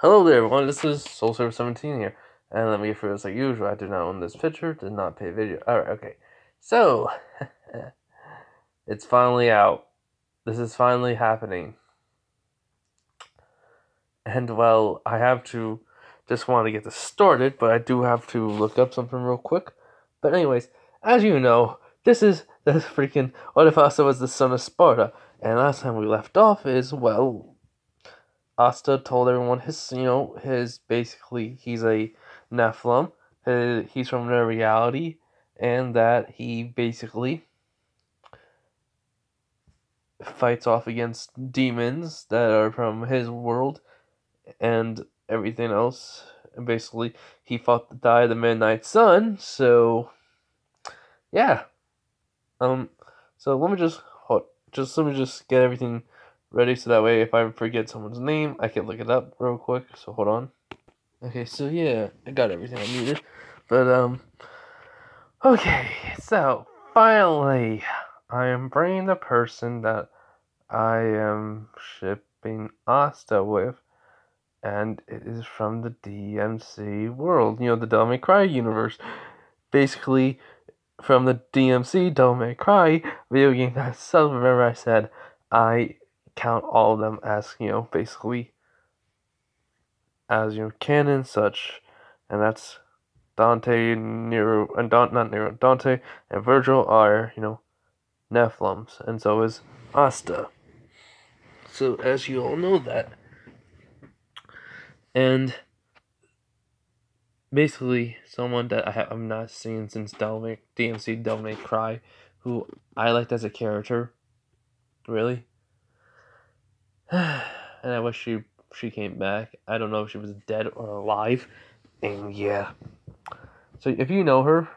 Hello there, everyone. This is SoulServer17 here, and let me get through this like usual. I do not own this picture, did not pay video. Alright, okay. So, it's finally out. This is finally happening. And, well, I have to just want to get this started, but I do have to look up something real quick. But, anyways, as you know, this is the freaking What If Asta was the son of Sparta? And last time we left off is, well, Asta told everyone basically, he's a Nephilim. He's from their reality, and that he basically fights off against demons that are from his world and everything else. And basically, he fought the die of the Midnight Sun. So, yeah. So let me just get everything ready so that way if I forget someone's name, I can look it up real quick. So hold on. Okay, so yeah, I got everything I needed. But, okay, so finally, I am bringing the person that I am shipping Asta with, and it is from the DMC world, the Devil May Cry universe. Basically, from the DMC Devil May Cry video game that itself. Remember, I said I count all of them as, basically as canon such, and that's Dante, Nero, and not Nero, Dante and Virgil are, Nephilims, and so is Asta. So, as you all know that. And basically, someone that I've not seen since DMC Devil May Cry, who I liked as a character, really. And I wish she came back. I don't know if she was dead or alive. And yeah. So if you know her,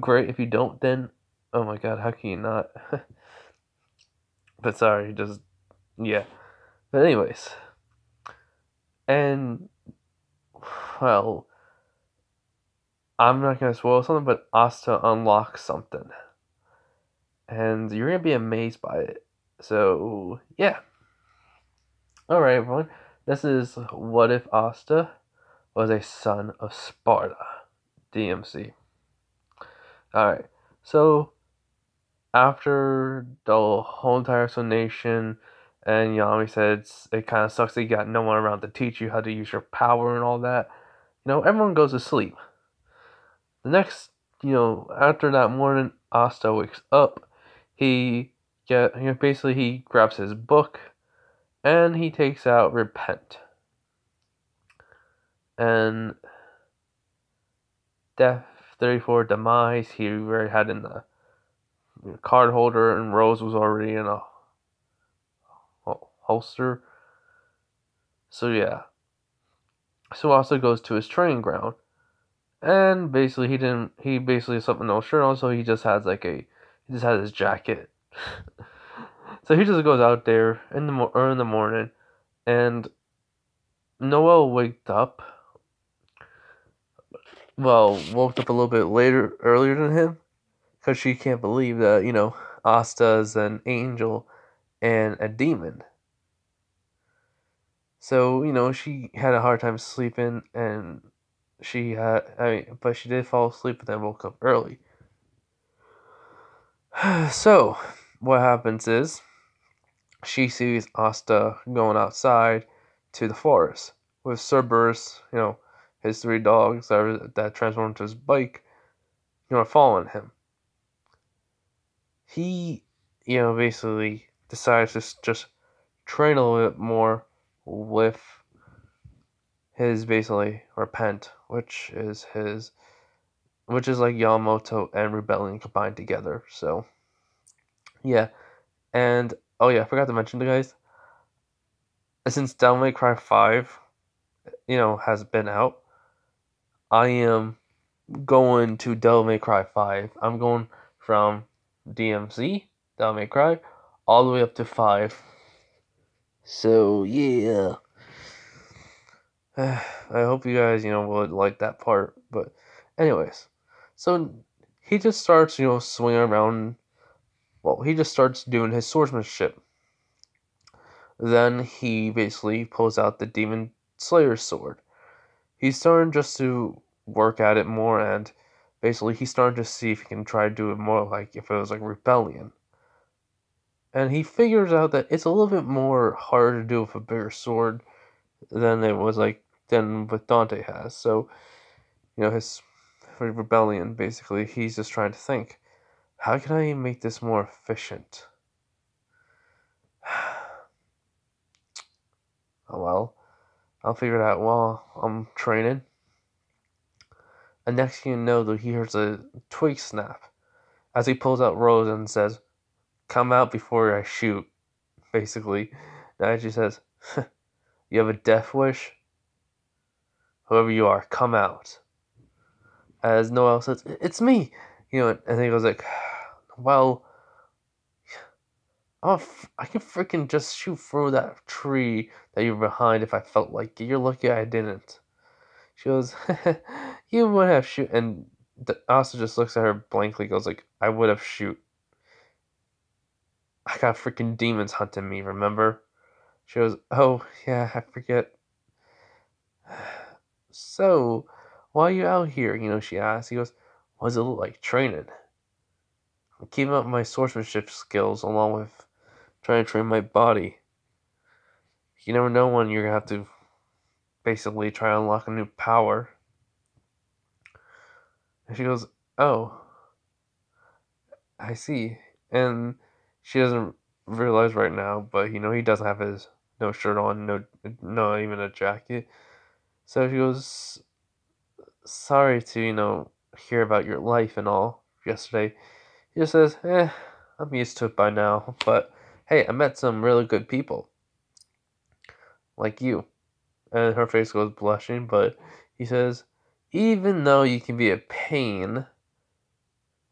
great. If you don't, then oh my god, how can you not? But sorry, just yeah. But anyways, and well, I'm not gonna spoil something, but Asta unlocks something, and you're gonna be amazed by it. So yeah. All right, everyone. This is What If Asta was a son of Sparta, DMC. All right. So after the whole entire explanation, and Yami said it kind of sucks that you got no one around to teach you how to use your power and all that. Everyone goes to sleep. The next, after that morning, Asta wakes up. Basically he grabs his book, and he takes out Repent. And Death 34 Demise, he already had in the card holder, and Rose was already in a holster. So yeah. So Asta goes to his training ground, and basically he basically has something no shirt on, so he just has his jacket. So he just goes out there in the morning, and Noelle waked up. Well, woke up a little bit earlier than him, because she can't believe that Asta's an angel and a demon. So, she had a hard time sleeping, and but she did fall asleep and then woke up early. So, what happens is, she sees Asta going outside to the forest with Cerberus, his 3 dogs that transform into his bike, following him. He, basically decides to just train a little bit more with his basically Repent, which is like Yamamoto and Rebellion combined together. So yeah. And oh yeah, I forgot to mention to guys, since Devil May Cry 5 has been out, I am going to Devil May Cry 5. I'm going from DMC, Devil May Cry, all the way up to 5. So yeah. I hope you guys, would like that part. But anyways, so he just starts, swinging around. Well, he just starts doing his swordsmanship. Then he basically pulls out the demon Slayer's sword. He's starting just to work at it more, and basically he's starting to see if he can try to do it more like if it was like rebellion. And he figures out that it's a little bit more harder to do with a bigger sword than it was like than what Dante has. So, his rebellion basically, he's just trying to think, how can I make this more efficient? Oh well, I'll figure it out while I'm training. And next thing you know, though, he hears a twig snap as he pulls out Rose and says, "Come out before I shoot." Basically, and she says, "You have a death wish? Whoever you are, come out." As Noel says, "It's me," and he goes like, "Well, I can freaking just shoot through that tree that you're behind if I felt like it. You're lucky I didn't." She goes, "You would have shoot," and Asta just looks at her blankly, goes like, "I would have shoot. I got freaking demons hunting me, remember?" She goes, "Oh, yeah, I forget." "So, why are you out here?" She asks. He goes, "What does it look like training? I'm keeping up my swordsmanship skills along with trying to train my body. You never know when you're going to have to basically try to unlock a new power." And she goes, "Oh, I see." And she doesn't realize right now, but he doesn't have his no shirt on, no even a jacket. So she goes, "Sorry to, hear about your life and all yesterday." He just says, "I'm used to it by now, but hey, I met some really good people, like you." And her face goes blushing, but he says, "Even though you can be a pain,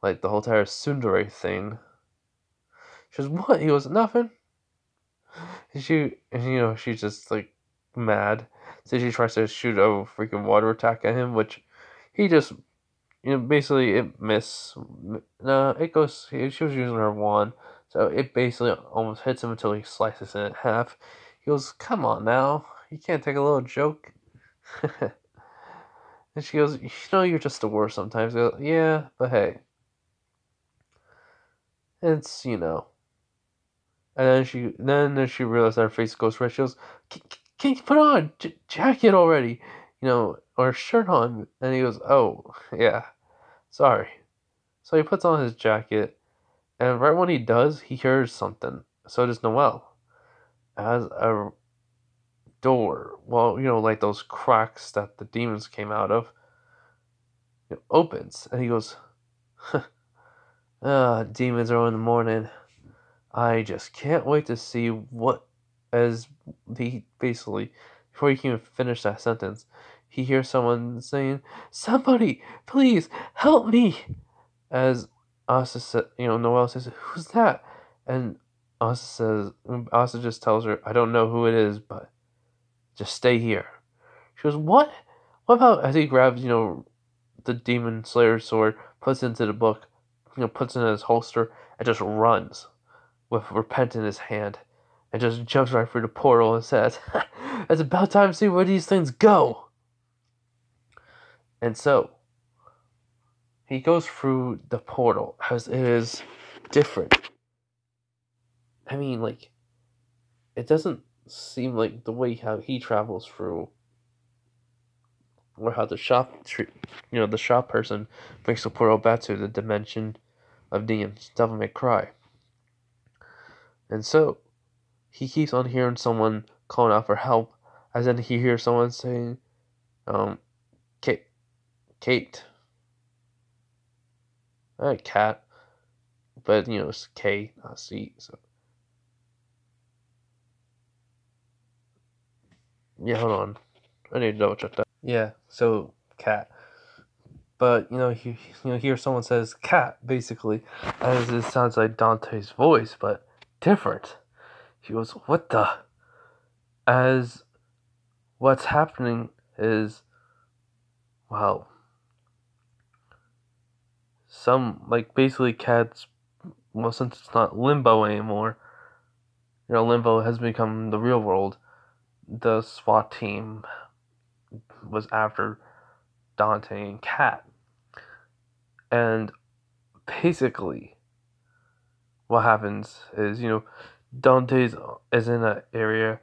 like the whole entire tsundere thing." She goes, "What?" He goes, "Nothing." She's just like mad. So she tries to shoot a freaking water attack at him, which he just, basically it miss. No, it goes. She was using her wand, so it basically almost hits him until he slices it in half. He goes, "Come on now, you can't take a little joke." And she goes, "You're just the worst sometimes." He goes, "Yeah, but hey, it's." And then she realized that her face goes red. She goes, "Can you put on jacket already? Or shirt on?" And he goes, "Oh, yeah, sorry." So he puts on his jacket, and right when he does, he hears something. So does Noel. As a door, well, like those cracks that the demons came out of, opens, and he goes, "Demons are in the morning. I just can't wait to see what," as he basically, before he can even finish that sentence, he hears someone saying, "Somebody, please help me." As Asa said, Noel says, "Who's that?" And Asa just tells her, "I don't know who it is, but just stay here." She goes, "What? What about," as he grabs, the demon slayer's sword, puts it into the book, puts it in his holster, and just runs with Repent in his hand, and just jumps right through the portal and says, "It's about time to see where these things go." And so, he goes through the portal, as it is different. I mean, like, it doesn't seem like the way how he travels through, or how the the shop person brings the portal back to the dimension of demons. Devil May Cry. And so, he keeps on hearing someone calling out for help, as then he hears someone saying, Kate, Kate, cat, but it's K, not C. So yeah, hold on, I need to double check that. Yeah, so cat, but hear someone says cat basically, as it sounds like Dante's voice, but different. He goes, "What the?" As what's happening is, well, some like basically cats. Well, since it's not limbo anymore, limbo has become the real world. The SWAT team, was after Dante and Kat. And basically, what happens is, Dante's is in an area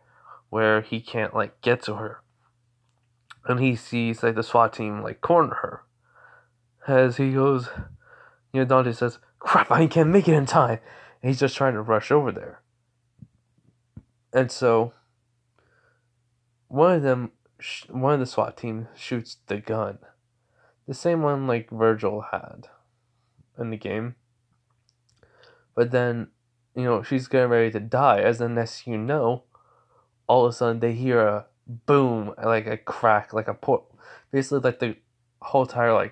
where he can't get to her, and he sees the SWAT team corner her. As he goes, Dante says, "Crap, I can't make it in time." And he's just trying to rush over there, and so one of the SWAT team shoots the gun, the same one Virgil had in the game. But then, she's getting ready to die. As the next all of a sudden they hear a boom, a crack, basically the whole entire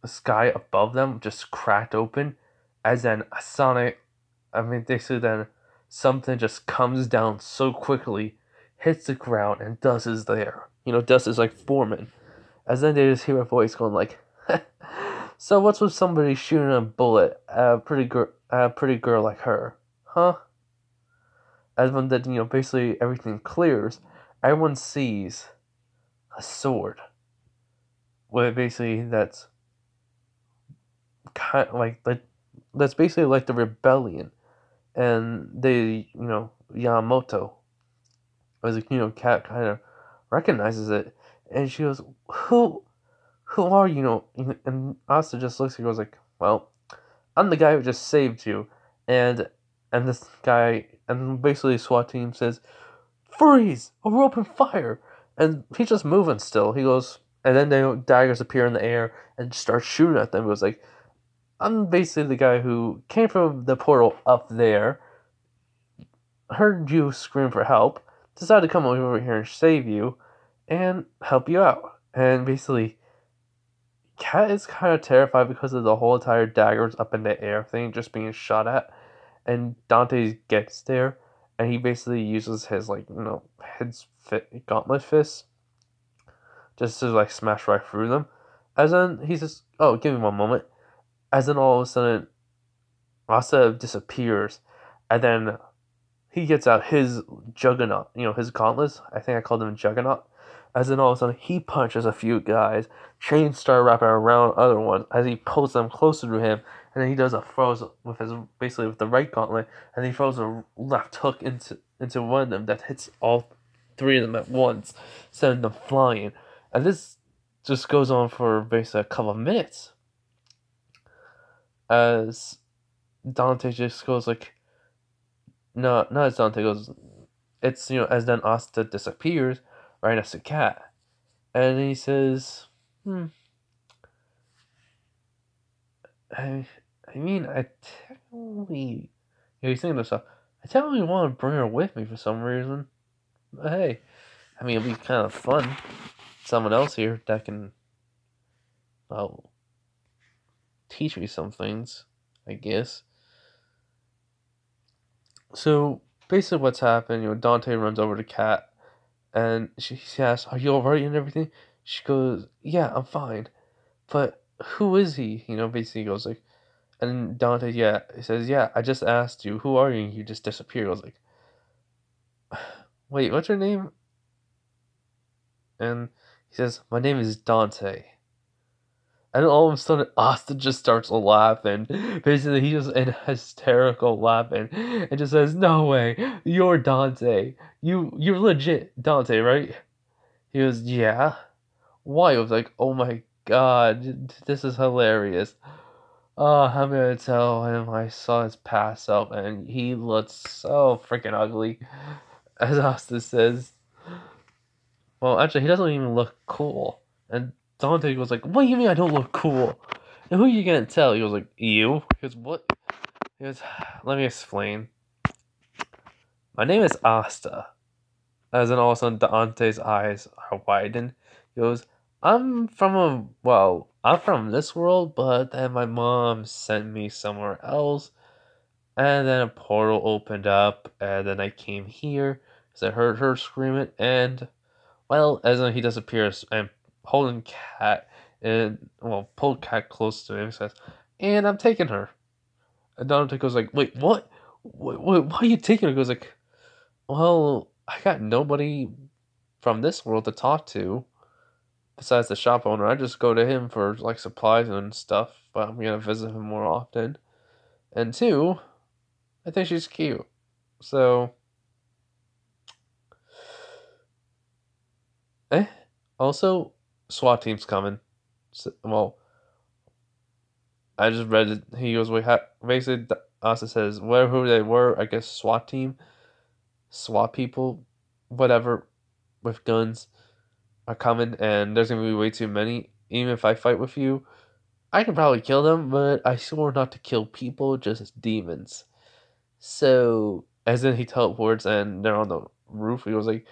sky above them just cracked open. As then basically then something just comes down so quickly, hits the ground, and Dust is there. Dust is foreman. As then they just hear a voice going "So what's with somebody shooting a bullet at a pretty girl like her, huh?" As when that basically everything clears, everyone sees a sword. Where basically that's kind of that's basically the rebellion, and they Yamamoto, as Kat kind of recognizes it, and she goes, Who are you?" And Asta just looks and goes "Well, I'm the guy who just saved you." And this guy, and basically the SWAT team says, "Freeze! Or we'll open fire!" And he's just moving still. He goes, and then daggers appear in the air and start shooting at them. He goes "I'm basically the guy who came from the portal up there, heard you scream for help, decided to come over here and save you, and help you out." And basically, Kat is kind of terrified because of the whole entire daggers up in the air thing just being shot at. And Dante gets there, and he basically uses his gauntlet fist just to smash right through them. As then he says, "Oh, give me one moment." As then all of a sudden, Asta disappears, and then he gets out his juggernaut, his gauntlets. I think I called him Juggernaut. As then all of a sudden he punches a few guys, chains start wrapping around other ones as he pulls them closer to him, and then he does a throws with with the right gauntlet, and he throws a left hook into one of them that hits all three of them at once, sending them flying. And this just goes on for basically a couple of minutes. As Dante just goes no, not as Dante goes, it's as then Asta disappears right next to Kat, and he says, I mean, I technically, he's thinking to himself, I technically want to bring her with me for some reason, but hey, I mean, it'll be kind of fun. Someone else here that can, well, teach me some things, I guess. So basically, what's happened? Dante runs over to Kat, and she asks, "Are you alright and everything?" She goes, "Yeah, I'm fine." But who is he? Basically goes and Dante, he says, "Yeah, I just asked you, who are you?" And you just disappear. Goes "Wait, what's your name?" And he says, "My name is Dante." And all of a sudden, Austin just starts laughing. Basically, he's just in hysterical laughing, and just says, "No way, you're Dante. You're legit Dante, right?" He goes, "Yeah." Why? I was "Oh my god, this is hilarious." I'm gonna tell him I saw his pass out, and he looks so freaking ugly, as Austin says. Well, actually, he doesn't even look cool. And Dante goes "What do you mean I don't look cool? And who are you gonna tell?" He goes "You." He goes "What?" He goes, "Let me explain. My name is Asta." As in all of a sudden, Dante's eyes are widened. He goes, I'm from this world, but then my mom sent me somewhere else. And then a portal opened up, and then I came here because I heard her screaming, and, well, as then he disappears, and holding Kat, pulled Kat close to him, and says, "And I'm taking her." And Dante goes "Wait, what? Wait, why are you taking her?" He goes "Well, I got nobody from this world to talk to." besides the shop owner, I just go to him for like supplies and stuff, but I'm gonna visit him more often. And two, I think she's cute. So, eh. Also, SWAT team's coming. So, well, I just read it. He goes, we have basically. Asa says where who they were. I guess SWAT team, SWAT people, whatever, with guns are coming, and there's gonna be way too many. Even if I fight with you, I can probably kill them, but I swore not to kill people, just demons. So, as in he teleports and they're on the roof, he goes like,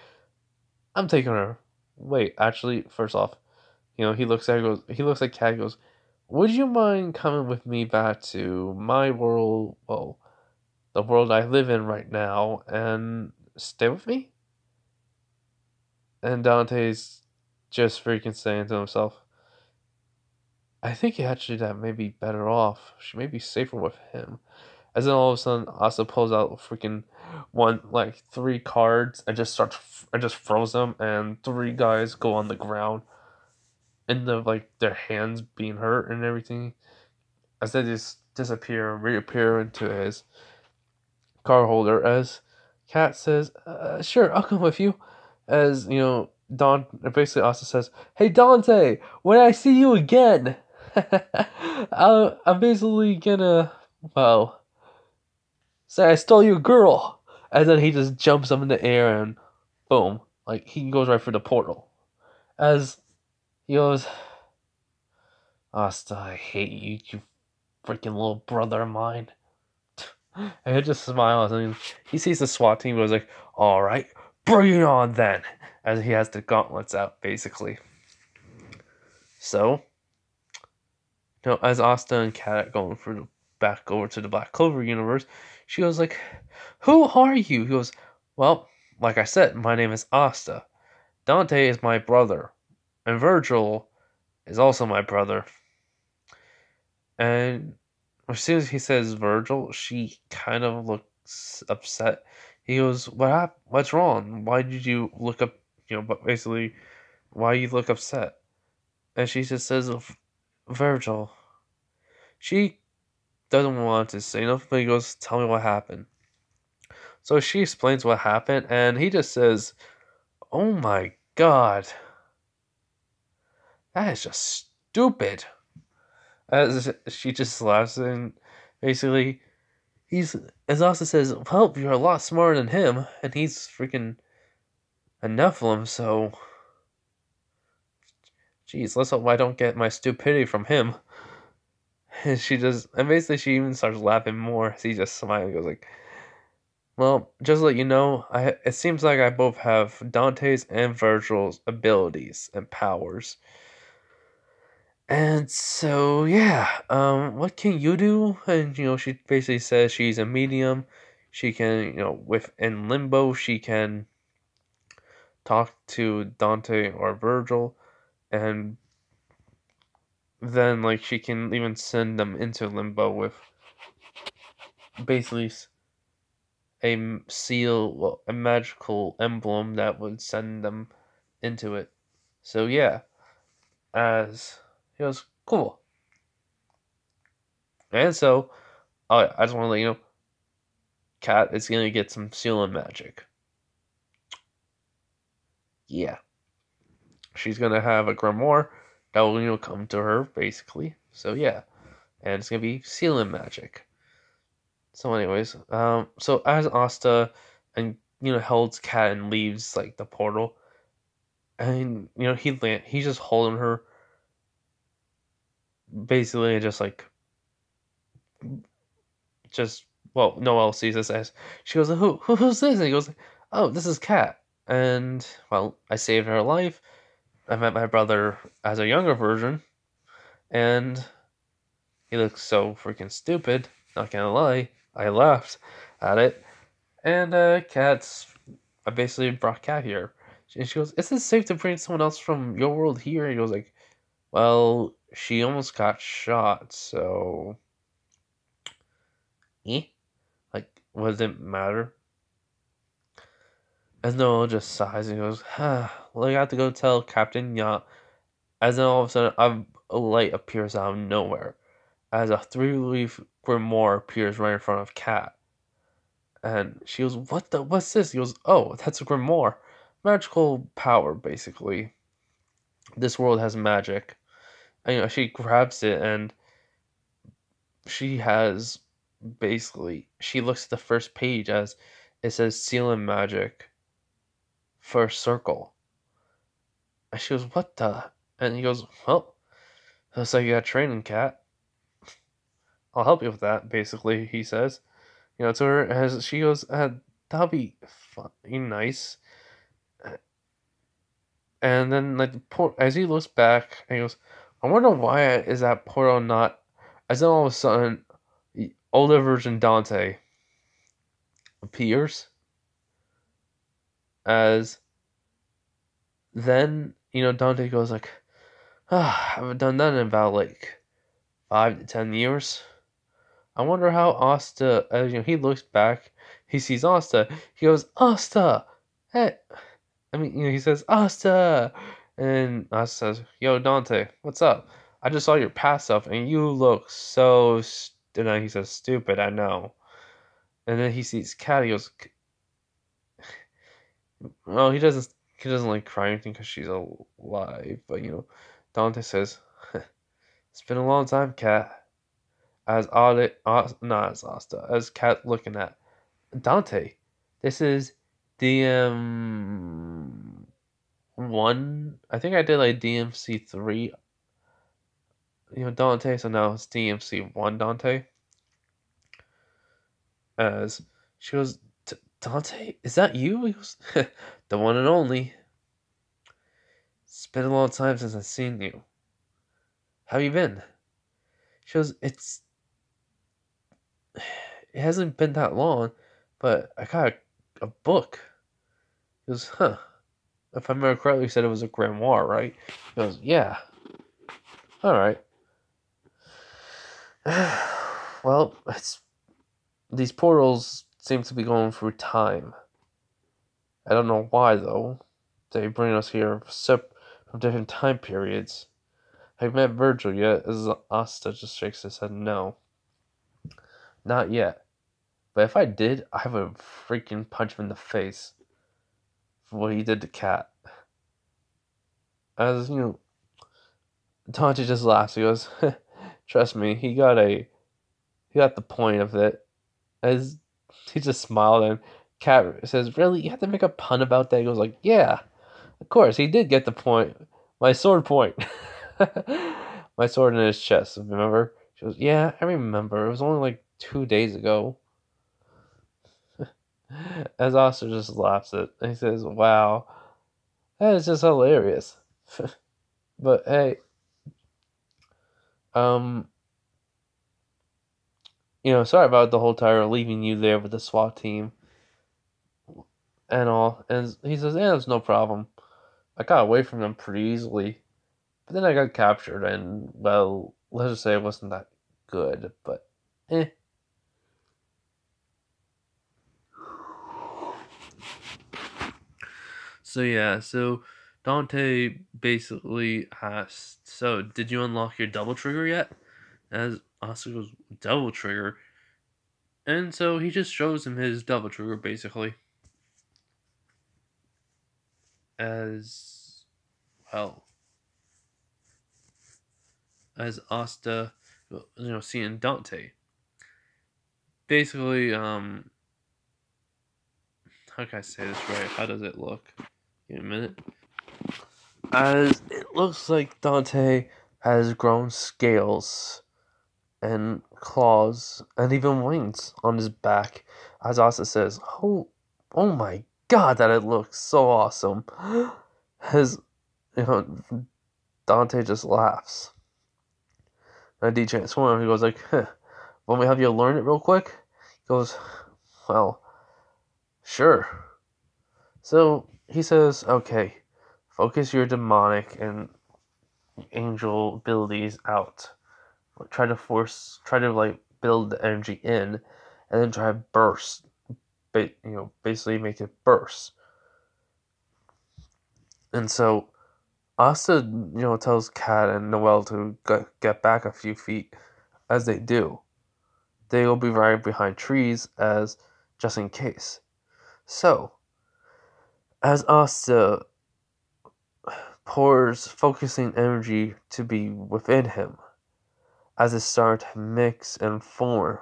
I'm taking her. Wait, actually, first off, he looks at her, goes, he looks like Cat, goes, would you mind coming with me back to my world, well, the world I live in right now, and stay with me? And Dante's just freaking saying to himself, I think actually that may be better off. She may be safer with him. As then all of a sudden, Asa pulls out freaking like three cards and just froze them, and three guys go on the ground, and like their hands being hurt and everything. As they just disappear and reappear into his card holder. As Kat says, "Sure, I'll come with you." As basically Asa says, "Hey Dante, when I see you again, I'm basically gonna well." Say I stole your girl, and then he just jumps up in the air and boom, like he goes right for the portal. As he goes, Asta, I hate you, you freaking little brother of mine. And he just smiles and he sees the SWAT team. Goes like, all right, bring it on then. As he has the gauntlets out, basically. So, as Asta and Kat going through back over to the Black Clover universe, she goes like, who are you? He goes, well, like I said, my name is Asta. Dante is my brother. And Virgil is also my brother. And as soon as he says Virgil, she kind of looks upset. He goes, what's wrong? Why did you look up, but basically, why you look upset? And she just says, Virgil. She doesn't want to say nothing, but he goes, tell me what happened. So she explains what happened, and he just says, oh my god. That is just stupid. As she just laughs, and basically, as Asa says, well, you're a lot smarter than him, and he's freaking a Nephilim, so. Jeez, let's hope I don't get my stupidity from him. And basically she even starts laughing more as he just smiles and goes like, well, just to let you know, it seems like I both have Dante's and Virgil's abilities and powers. And so, yeah, what can you do? And, she basically says she's a medium. She can, in limbo, she can talk to Dante or Virgil. And then, like, she can even send them into limbo with basically a seal, well, a magical emblem that would send them into it. So, yeah, as he goes, cool. And so, I just want to let you know, Kat is going to get some sealing magic. Yeah. She's going to have a grimoire that will, come to her, basically. So, yeah. And it's going to be sealing magic. So, anyways, so as Asta and, holds Kat and leaves, like, the portal, and, he's just holding her, basically, just, like, well, Noelle sees this as she goes, who's this? And he goes, oh, this is Kat. And well, I saved her life. I met my brother as a younger version, and he looks so freaking stupid. Not gonna lie, I laughed at it. And I basically brought Kat here. And she goes, is it safe to bring someone else from your world here? And he goes like, well, she almost got shot, so. Eh? Like, what does it matter? As Noel just sighs and goes, well, I got to go tell Captain Yacht As then all of a sudden, a light appears out of nowhere, as a three-leaf grimoire appears right in front of Kat. And she goes, what's this? He goes, oh, that's a grimoire. Magical power, basically. This world has magic. And, she grabs it, and she has, basically, she looks at the first page as it says sealing magic for a circle. And she goes, what the? And he goes, well, looks like you got training, Kat. I'll help you with that, basically, he says. To her, as she goes, that'll be nice. And then, like, as he looks back, and he goes, I wonder why is that portal not. As then all of a sudden, the older version Dante appears. As then, Dante goes, like, I haven't done that in about, like, 5 to 10 years. I wonder how Asta, as he looks back, he sees Asta. He goes, Asta! Hey! He says, Asta! And Asta says, yo, Dante, what's up? I just saw your past stuff, and you look so. And then he says, stupid, I know. And then he sees Kat, he goes, well, he doesn't like cry or anything because she's alive. But, Dante says, it's been a long time, Kat. Not as Asta, as Kat looking at Dante. This is DM1. I think I did like DMC 3. Dante. So now it's DMC 1 Dante. As she goes, Dante, is that you? He goes, the one and only. It's been a long time since I've seen you. How you been? She goes, it hasn't been that long, but I got a book. He goes, huh. If I remember correctly, he said it was a grimoire, right? He goes, yeah. Alright. Well, these portals seem to be going through time. I don't know why, though. They bring us here from different time periods. Have you met Virgil yet? As Asta just shakes his head, no. Not yet. But if I did, I would freaking punch him in the face for what he did to Kat. As, Dante just laughs. He goes, trust me, he got the point of it. As he just smiled, and Kat says, really? You have to make a pun about that? He goes like, yeah, of course, he did get the point. My sword point. My sword in his chest, remember? She goes, yeah, I remember. It was only like 2 days ago. As Oscar just laughs at it. And he says, wow, that is just hilarious. But hey, sorry about the whole time leaving you there with the SWAT team and all. And he says, yeah, it's no problem. I got away from them pretty easily. But then I got captured, and, well, let's just say it wasn't that good, but eh. So yeah, Dante basically asked, so did you unlock your double trigger yet? As Oscar goes, double trigger? And so he just shows him his double trigger, basically. As, well, as Asta, seeing Dante. Basically, how can I say this right? How does it look? In a minute. As it looks like Dante has grown scales and claws and even wings on his back. As Asta says, oh my god, that it looks so awesome. As, Dante just laughs. And DJ Swarm, he goes like, want me to have you learn it real quick? He goes, well, sure. So he says, okay, focus your demonic and angel abilities out. Try to like build the energy in, and then try to burst. Basically make it burst. And so Asta, tells Kat and Noelle to get back a few feet. As they do, they will be right behind trees as just in case. So, as Asta pours focusing energy to be within him, as it starts to mix and form,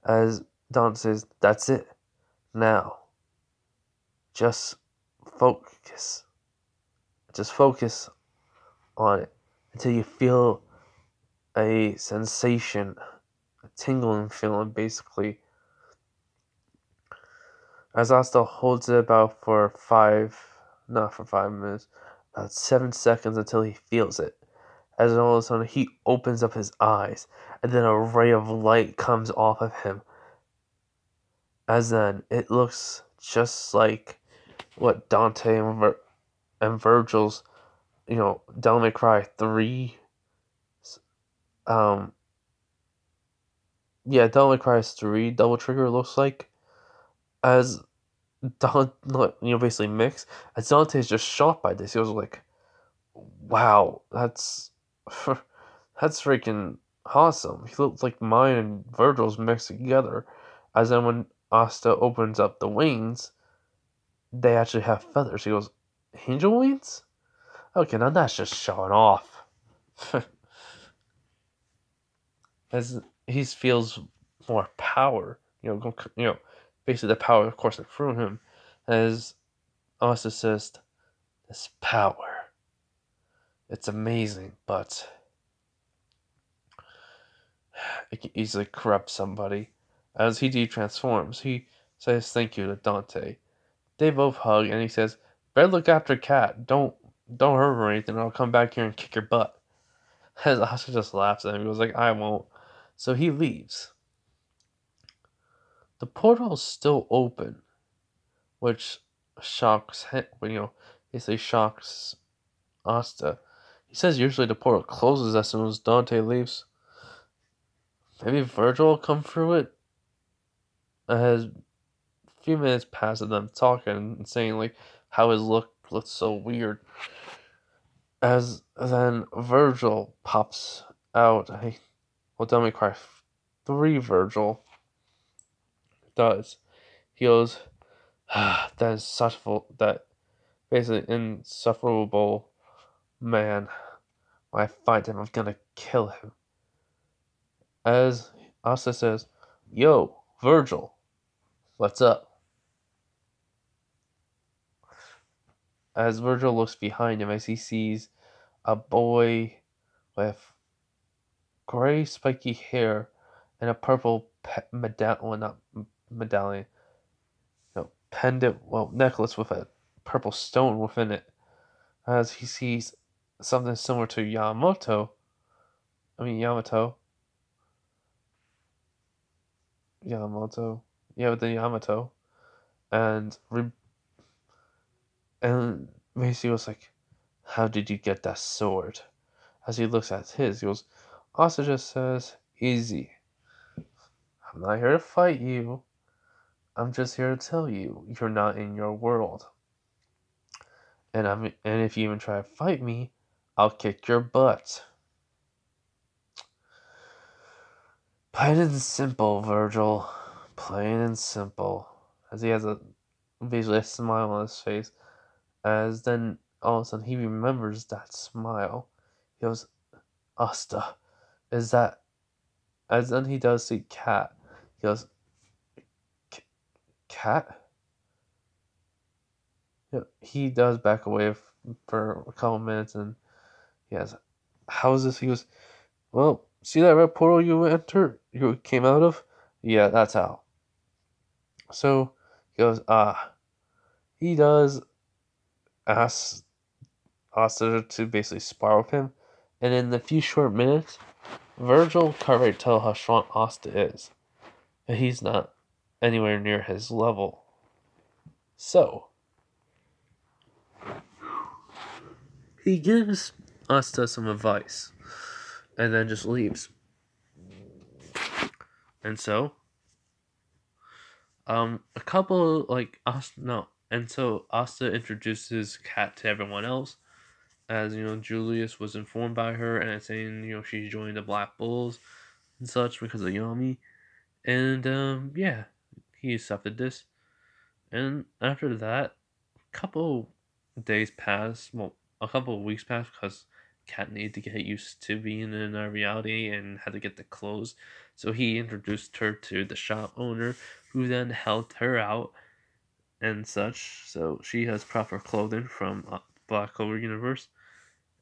as Don says, "That's it. Now, just focus. Just focus on it until you feel a sensation, a tingling feeling, basically." As Asta holds it about not for 5 minutes, about 7 seconds until he feels it. As all of a sudden he opens up his eyes, and then a ray of light comes off of him. As then it looks just like what Dante and Virgil's, Devil May Cry 3, um, yeah, Devil May Cry 3 Double Trigger looks like. As basically mix. As Dante's just shocked by this, he was like, "Wow, that's that's freaking awesome." He looked like mine and Virgil's mixed together. As then when Asta opens up the wings, they actually have feathers. He goes, "Angel wings? Okay, now that's just showing off." As he feels more power, basically the power, of course, through him. As Asta says, "This power, it's amazing, but it can easily corrupt somebody." As he de-transforms, he says thank you to Dante. They both hug, and he says, "Better look after Kat. Don't hurt her or anything, or I'll come back here and kick your butt." As Asta just laughs at him, he goes like, "I won't." So he leaves. The portal is still open, which shocks him, basically shocks Asta. He says usually the portal closes as soon as Dante leaves. Maybe Virgil will come through it. As a few minutes pass of them talking and saying like how his look looks so weird. As then Virgil pops out. Devil May Cry 3 Virgil does. He goes, that is that basically insufferable man. When I find him, I'm gonna kill him. As Asta says, "Yo, Virgil, what's up?" As Virgil looks behind him, as he sees a boy with gray spiky hair and a purple medallion, well, not medallion, pendant, well, necklace with a purple stone within it. As he sees something similar to Yamato, yeah, with the Yamato, and Macy was like, "How did you get that sword?" As he looks at his, he goes, "Asa just says, easy. I'm not here to fight you. I'm just here to tell you you're not in your world. And if you even try to fight me, I'll kick your butt." Plain and simple, Virgil. Plain and simple. As he has basically a smile on his face. As then all of a sudden he remembers that smile. He goes, "Asta, is that?" As then he does see Kat. He goes, "Cat?" He does back away for a couple minutes, and he has, "How is this?" He goes, "Well, see that red portal you came out of? Yeah, that's how." So he goes, he does ask Asta to basically spar with him, and in the few short minutes, Virgil can't really tell how strong Asta is, but he's not anywhere near his level. So he gives Asta some advice, and then just leaves. And so, a couple like Asta, no, and so Asta introduces Kat to everyone else, as Julius was informed by her and saying she joined the Black Bulls and such because of Yami, and yeah, he accepted this. And after that, a couple days passed. Well, a couple of weeks passed because Kat needed to get used to being in a reality and had to get the clothes. So he introduced her to the shop owner, who then helped her out and such. So she has proper clothing from Black Clover Universe.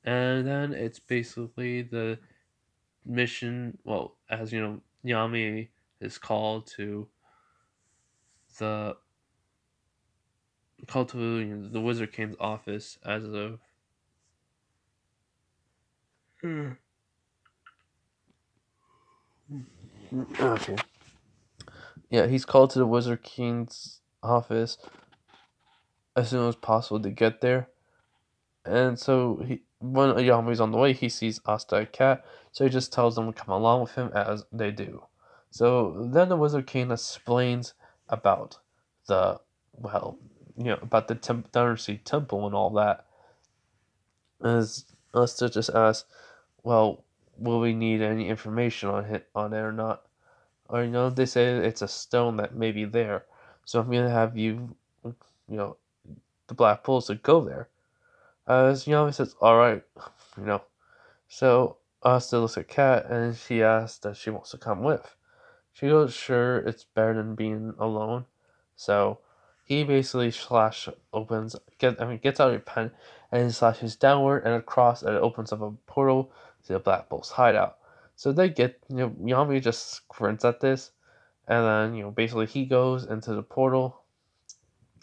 And then it's basically the mission. Well, as Yami is the called to the Wizard King's office as of. Okay. Yeah, he's called to the Wizard King's office as soon as possible to get there. And so when Yami's on the way, he sees Asta and Cat, so he just tells them to come along with him as they do. So then the Wizard King explains about the, well, about the Undersea Temple and all that. As Asta just asks, well, will we need any information on it or not? Or they say it's a stone that may be there. So I'm gonna have you, the Black Bulls to go there. As Yami says, all right, you know. So Asta looks at Kat and she asks that she wants to come with. She goes, sure, it's better than being alone. So he basically gets out a pen and he slashes downward and across and it opens up a portal to the Black Bull's hideout. So they Yami just squints at this and then, basically he goes into the portal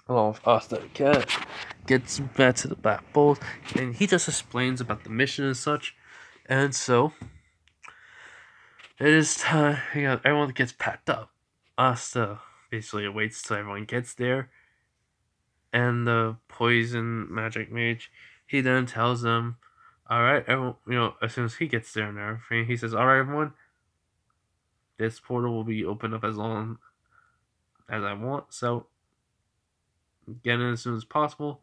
along with Asta and Cat, gets back to the Black Bulls, and he just explains about the mission and such. And so it is time, everyone gets packed up. Asta basically waits till everyone gets there, and the poison magic mage, he then tells them, alright, everyone, as soon as he gets there and everything, he says, alright, everyone, this portal will be open up as long as I want, so get in as soon as possible,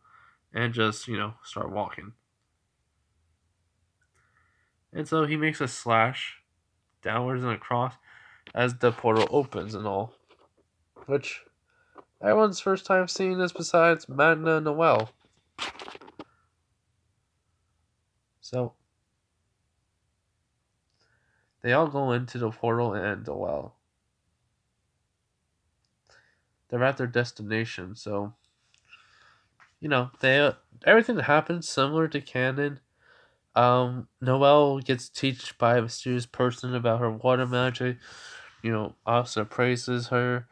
and just, start walking. And so he makes a slash downwards and across as the portal opens and all. Which everyone's first time seeing this besides Magna and Noel. So they all go into the portal and Noel. They're at their destination, so they everything that happens similar to canon. Noelle gets taught by a mysterious person about her water magic. Asta praises her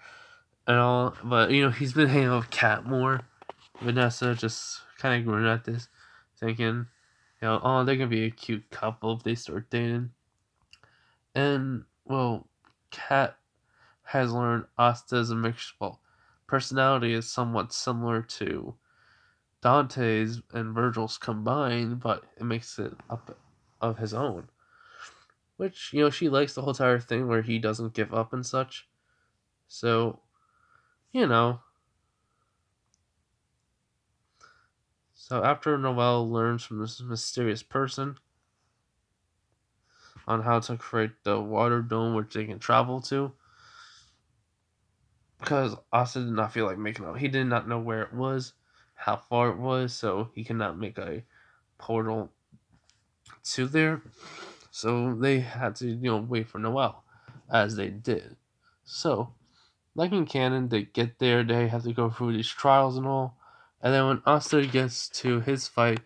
and all, but he's been hanging out with Cat more. Vanessa just kind of growing at this, thinking, oh, they're gonna be a cute couple if they start dating. And well, Cat has learned Asta's a mixture. Well, personality is somewhat similar to Dante's and Virgil's combined, but it makes it up of his own. Which she likes the whole entire thing where he doesn't give up and such. So, you know. So after Noelle learns from this mysterious person on how to create the water dome which they can travel to, because Austin did not feel like making it. He did not know where it was, how far it was, so he could not make a portal to there. So they had to, wait for Noelle, as they did. So, like in canon, they get there, they have to go through these trials and all. And then when Asta gets to his fight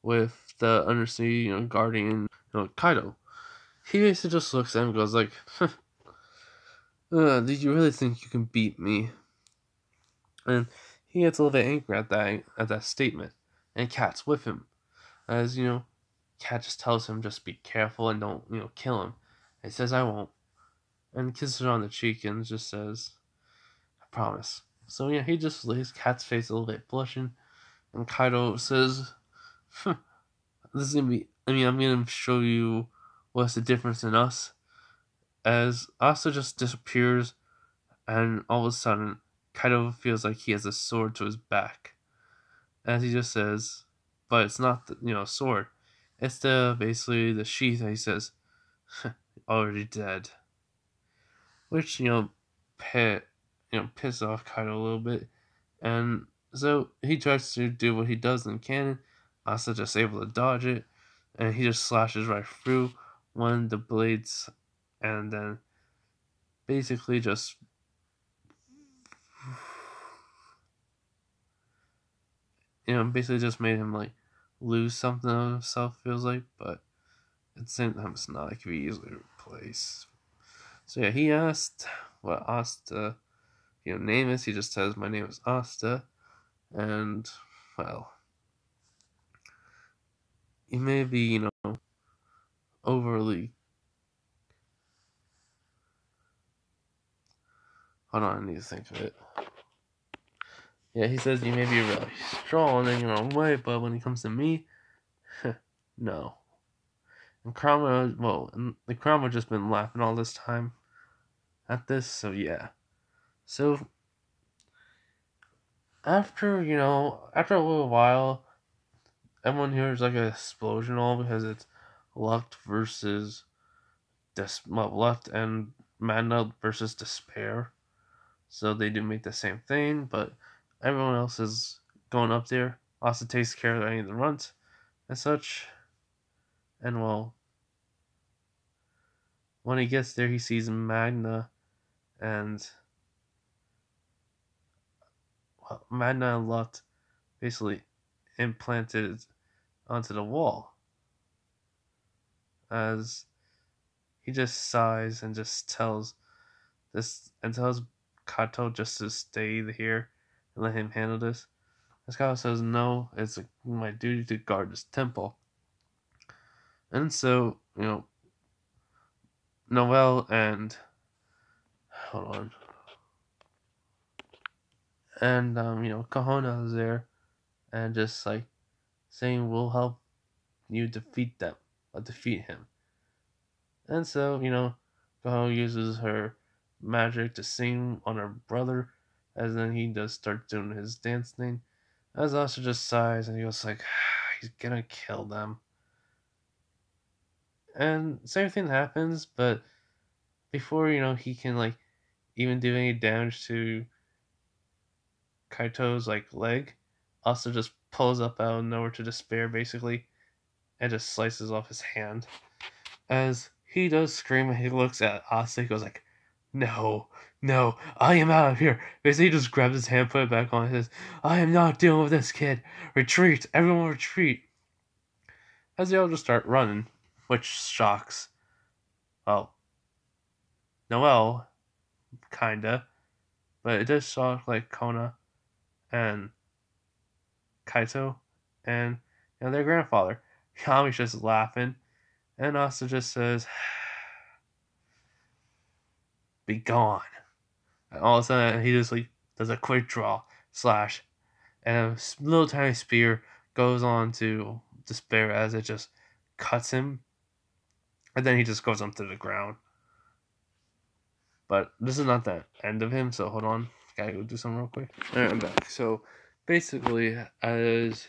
with the undersea, guardian, Kaido, he basically just looks at him and goes like, did you really think you can beat me? And he gets a little bit angry at that statement. And Cat's with him. As, Cat just tells him just be careful and don't, kill him. And he says, I won't. And kisses her on the cheek and just says, I promise. So yeah, he just lays Cat's face a little bit blushing. And Kaido says, this is gonna be, I'm gonna show you what's the difference in us. As Asta just disappears, and all of a sudden, Kaido feels like he has a sword to his back. As he just says, but it's not the sword. It's basically the sheath that he says already dead, which piss off Kaido a little bit, and so he tries to do what he does in canon. Asta just able to dodge it, and he just slashes right through one of the blades, and then basically just basically just made him like lose something of himself, feels like, but at the same time it's not, like, it could be easily replaced. So yeah, he asked what Asta name is. He just says, my name is Asta, and well, he may be overly, hold on, I need to think of it. Yeah, he says you may be really strong in your own way, but when it comes to me, no. And the Kurama just been laughing all this time at this, so yeah. So after after a little while, everyone hears like an explosion, all because it's Luck versus Luck and Madnut versus Despair. So they do make the same thing, but everyone else is going up there. Asta takes care of any of the runs and such. And well, when he gets there, he sees Magna and Luck basically implanted onto the wall. As he just sighs and just tells Kato just to stay here and let him handle this. As Kato says, no, it's my duty to guard this temple. And so, Noel and hold on. And Kahona is there and just like saying we'll help you defeat him. And so, Kahona uses her magic to sing on her brother, as then he does start doing his dance thing. As Asta just sighs and he goes like, he's gonna kill them. And same thing happens, but before he can like even do any damage to Kaito's like leg, Asta just pulls up out of nowhere to Despair basically, and just slices off his hand. As he does scream and he looks at Asta, he goes like, no, I am out of here. Basically, he just grabs his hand, put it back on, and says, I am not dealing with this kid. Retreat, everyone retreat. As they all just start running, which shocks, well, Noel, kinda, but it does shock like Kona and Kaito and their grandfather. Kami's just laughing, and Asta just says, be gone. And all of a sudden, he just like does a quick draw, slash, and a little tiny spear goes on to Despair as it just cuts him, and then he just goes onto the ground. But this is not the end of him, so hold on. Gotta go do something real quick. Alright, I'm back. So basically, as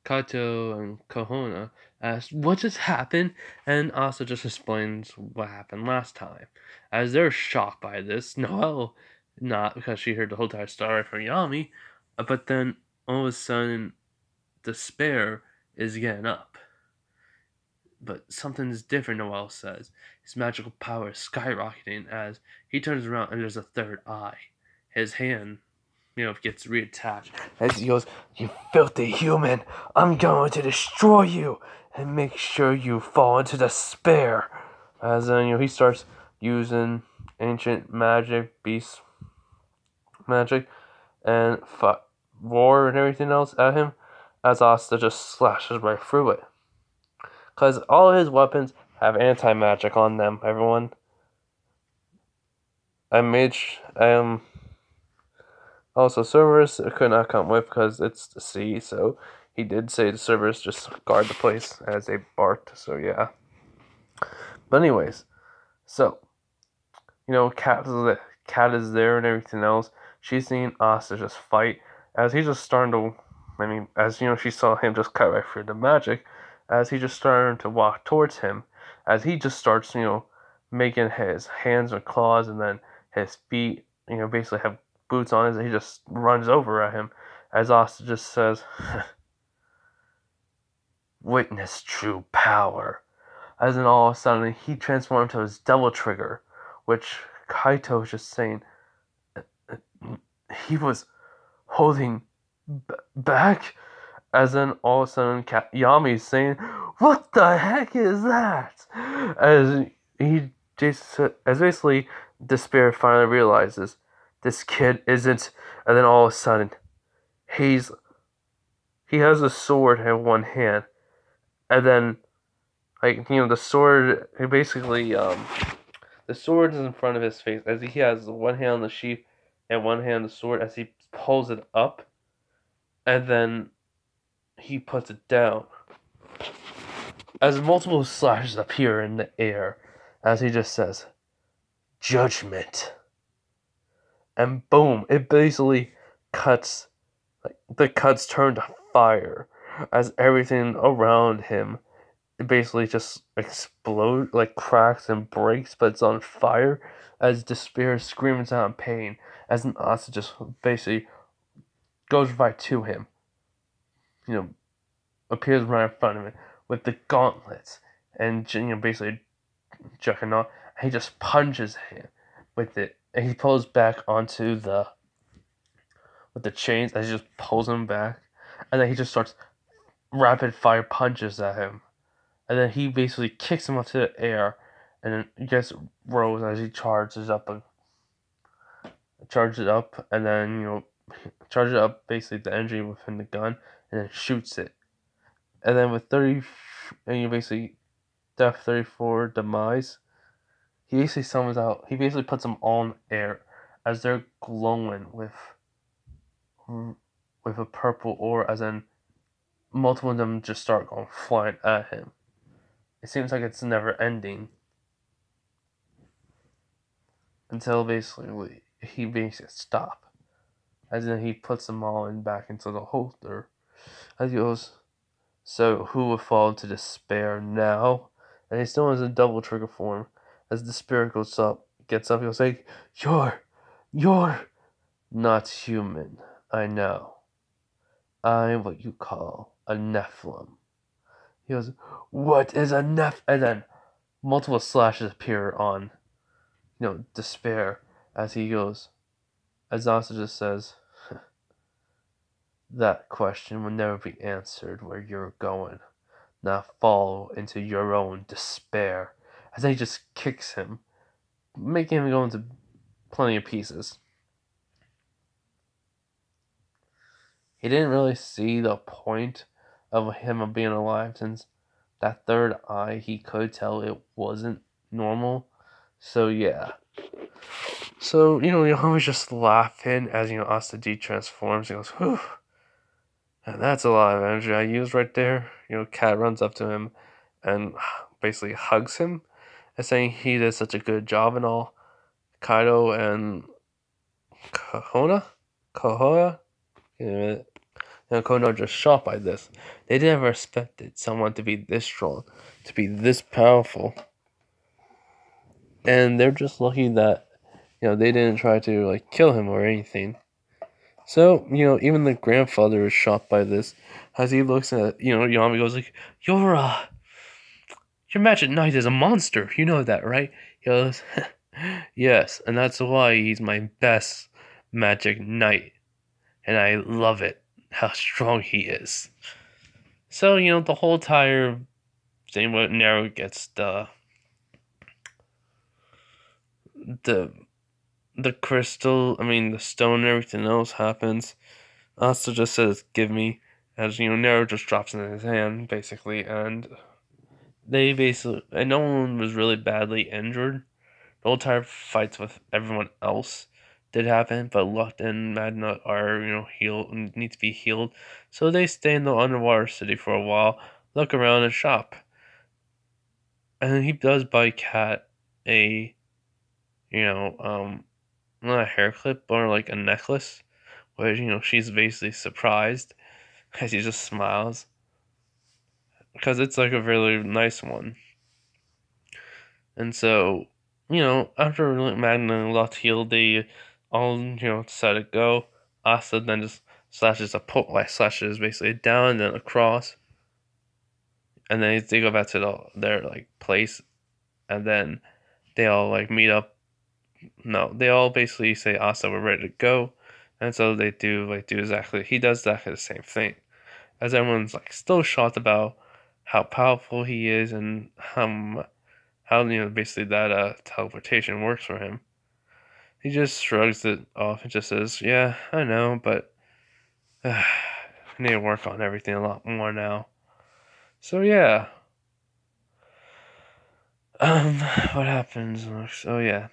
Kato and Kahona asked, what just happened? And Asa just explains what happened last time. As they're shocked by this, Noelle not, because she heard the whole entire story from Yami, but then all of a sudden, Despair is getting up. But something's different, Noelle says. His magical power is skyrocketing as he turns around and there's a third eye. His hand gets reattached as he goes, you filthy human, I'm going to destroy you and make sure you fall into despair. As then, he starts using ancient magic, beast magic, and war and everything else at him, as Asta just slashes right through it. Because all his weapons have anti-magic on them, everyone. Also, Cerberus could not come with because it's the sea, so he did say the Cerberus just guard the place as they barked, so yeah. But anyways, so, Cat is there and everything else. She's seeing Asta just fight as he's just starting to I mean, as she saw him just cut right through the magic, as he just started to walk towards him, as he just starts, making his hands and claws and then his feet, basically have boots on it, he just runs over at him, as Asta just says, "Witness true power." As in all of a sudden, he transformed to his devil trigger, which Kaito was just saying, he was holding back. As in all of a sudden, Yami's saying, "What the heck is that?" As as basically Despair finally realizes this kid isn't, and then all of a sudden, he's he has a sword in one hand, and then the sword, he basically the sword is in front of his face as he has one hand on the sheath and one hand on the sword as he pulls it up, and then he puts it down. As multiple slashes appear in the air, as he just says, "Judgment." And boom, it basically cuts, the cuts turn to fire, as everything around him, it basically just explodes, cracks and breaks, but it's on fire, as Despair screams out in pain, as an Asta just basically goes right to him, appears right in front of him with the gauntlets, and basically Juggernaut, and he just punches him with it, and he pulls back onto with the chains, and he just pulls him back, and then he just starts rapid fire punches at him, and then he basically kicks him up to the air, and then he gets rose as he charges up, and then charges up basically the energy within the gun, and then shoots it, and then with 30, and you basically Death 34 Demise, he basically summons out. He basically puts them all in air as they're glowing with a purple ore, as in multiple of them just start going flying at him. It seems like it's never ending until basically he basically stop. As in he puts them all back into the holder. As he goes, "So who will fall into despair now?" And he still has a double trigger form. As Despair gets up, he'll say, You're not human, I know. I'm what you call a Nephilim." He goes, "What is a Neph?" And then multiple slashes appear on, Despair, as he goes, as Asa just says, "That question will never be answered where you're going. Now fall into your own despair." As he just kicks him, making him go into plenty of pieces. He didn't really see the point of him being alive, since that third eye, he could tell it wasn't normal. So yeah. So, Yohama's just laughing as, Asta D transforms. He goes, "Whew. And that's a lot of energy I used right there." Kat runs up to him and basically hugs him and saying he did such a good job and all. Kaido and Kohoya? Kono just shocked by this. They never expected someone to be this strong, to be this powerful. And they're just lucky that, they didn't try to, kill him or anything. So, even the grandfather is shocked by this. As he looks at, Yami goes like, your magic knight is a monster. You know that, right?" He goes, "Yes, and that's why he's my best magic knight. And I love it, how strong he is." So, the whole entire thing with Nero gets the crystal, the stone and everything else happens. Asta just says, "Give me," as, Nero just drops it in his hand, basically, and and no one was really badly injured. The whole entire fights with everyone else did happen, but Lucht and Madnut are, healed, need to be healed. So they stay in the underwater city for a while, look around and shop. And then he does buy Kat a, not a hair clip, but like a necklace, which, she's basically surprised. as he just smiles because it's like a really nice one. And so, after Magna and Lot heal, they all, decide to go. Asta then just slashes basically down and then across, and then they go back to their like place, and then they all like meet up. No, they all basically say, Asta, we're ready to go, and so they do exactly. He does exactly the same thing, as everyone's like still shocked about how powerful he is and how basically that teleportation works for him. He just shrugs it off and just says, "Yeah, I know, but I need to work on everything a lot more now." So yeah, what happens next? Oh yeah,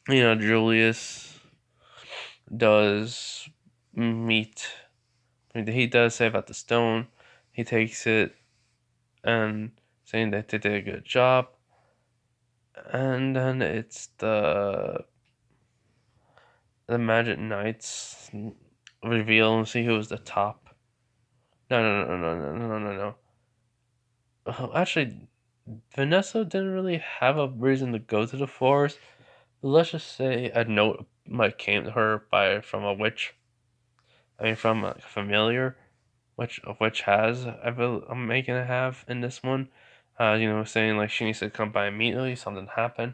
Julius does meet. He does say about the stone. He takes it and saying that they did a good job, and then it's the Magic Knights reveal and see who was the top. No. Actually, Vanessa didn't really have a reason to go to the forest. But let's just say a note might came to her from a witch. I mean, from a familiar, which a witch has. I'm making it have in this one. Saying like she needs to come by immediately. Something happened,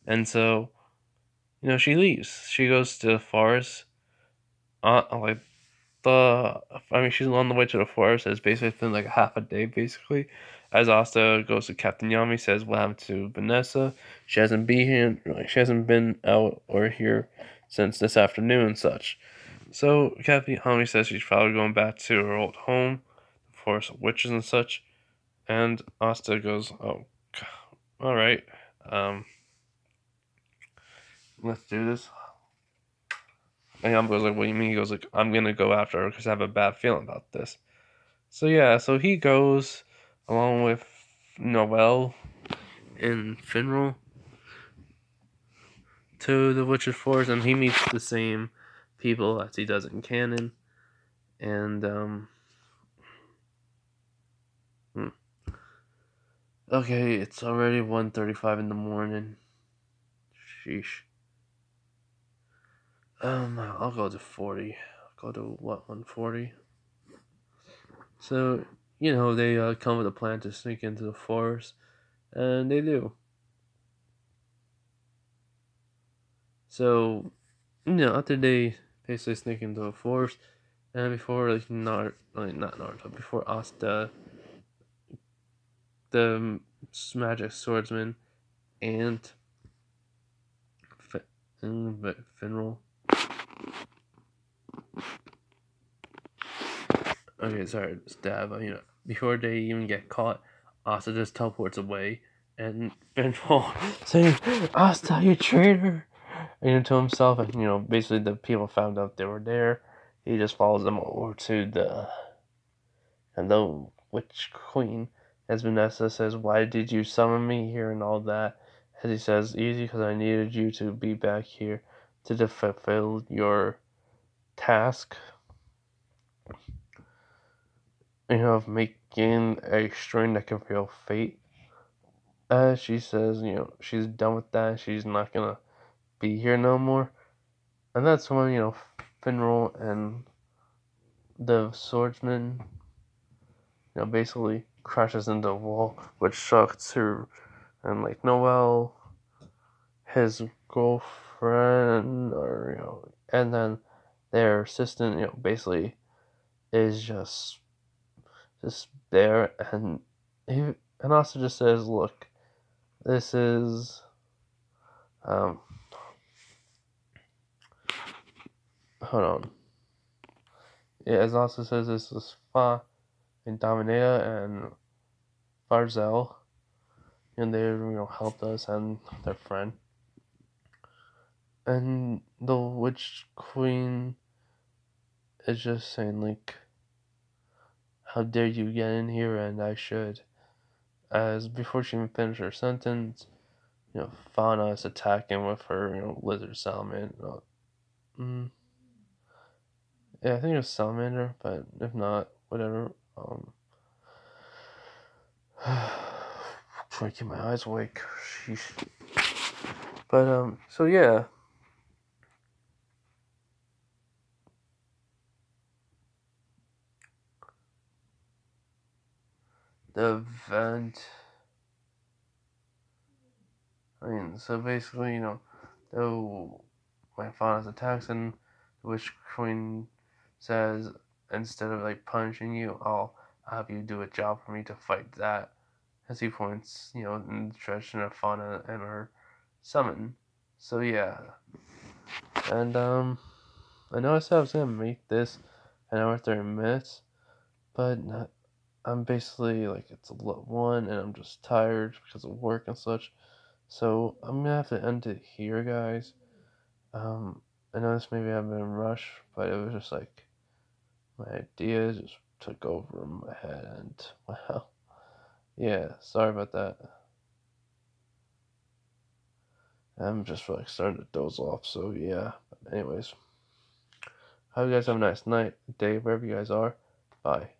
and so she leaves. She goes to the forest. Like she's on the way to the forest. It's basically been like a half a day, basically. As Asta goes to Captain Yami, says what happened to Vanessa. She hasn't been here. Like, she hasn't been out or here since this afternoon and such. So Captain Yami says she's probably going back to her old home, the forest of witches and such. And Asta goes, "Oh, all right, let's do this." And Yami goes like, "What do you mean?" He goes like, "I'm gonna go after her because I have a bad feeling about this." So yeah, so he goes along with Noel and Finral to the Witch's Forest, and he meets the same people as he does in canon. And hmm. Okay, it's already 1:35 in the morning. Sheesh. I'll go to 40. I'll go to what, 140? So they come with a plan to sneak into the forest, and they do. So after they basically sneak into the forest, and before not Naruto, before Asta, the magic swordsman, and Finral. Okay, sorry, stab. Before they even get caught, Asta just teleports away, and Finral saying, "Asta, you traitor!" To himself, and basically the people found out they were there. He just follows them over to the witch queen. As Vanessa says, "Why did you summon me here?" and all that. As he says, "Easy, because I needed you to be back here to fulfill your task, of making a string that can feel fate." As she says, she's done with that. She's not gonna be here no more. And that's when, Finral and the swordsman, basically crashes into a wall, which shocks her. And like Noel, his girlfriend, or and then their assistant, basically is just there, and also just says, "Look, this is hold on." Yeah, it also says this is Fa and Dominata and Farzel, and they helped us and their friend. And the witch queen is just saying like, "How dare you get in here?" And I should. As before she even finished her sentence, Fauna is attacking with her, lizard salmon. Mm, Yeah, I think it was salamander, but if not, whatever. Trying to keep my eyes awake. Sheesh. But so yeah. The event. I mean, so basically, though my father's attacks, and the Witch Queen says, instead of like punishing you, I'll have you do a job for me to fight that. As he points, in the direction of Fauna and her summon. So yeah, and I know I said I was gonna make this an hour 30 minutes, but I'm basically like it's a one, and I'm just tired because of work and such. So I'm gonna have to end it here, guys. I know this maybe I've been rushed, but it was just like my idea just took over in my head, and wow, yeah, sorry about that. I'm just like starting to doze off, so yeah. But anyways, hope you guys have a nice night, day, wherever you guys are. Bye.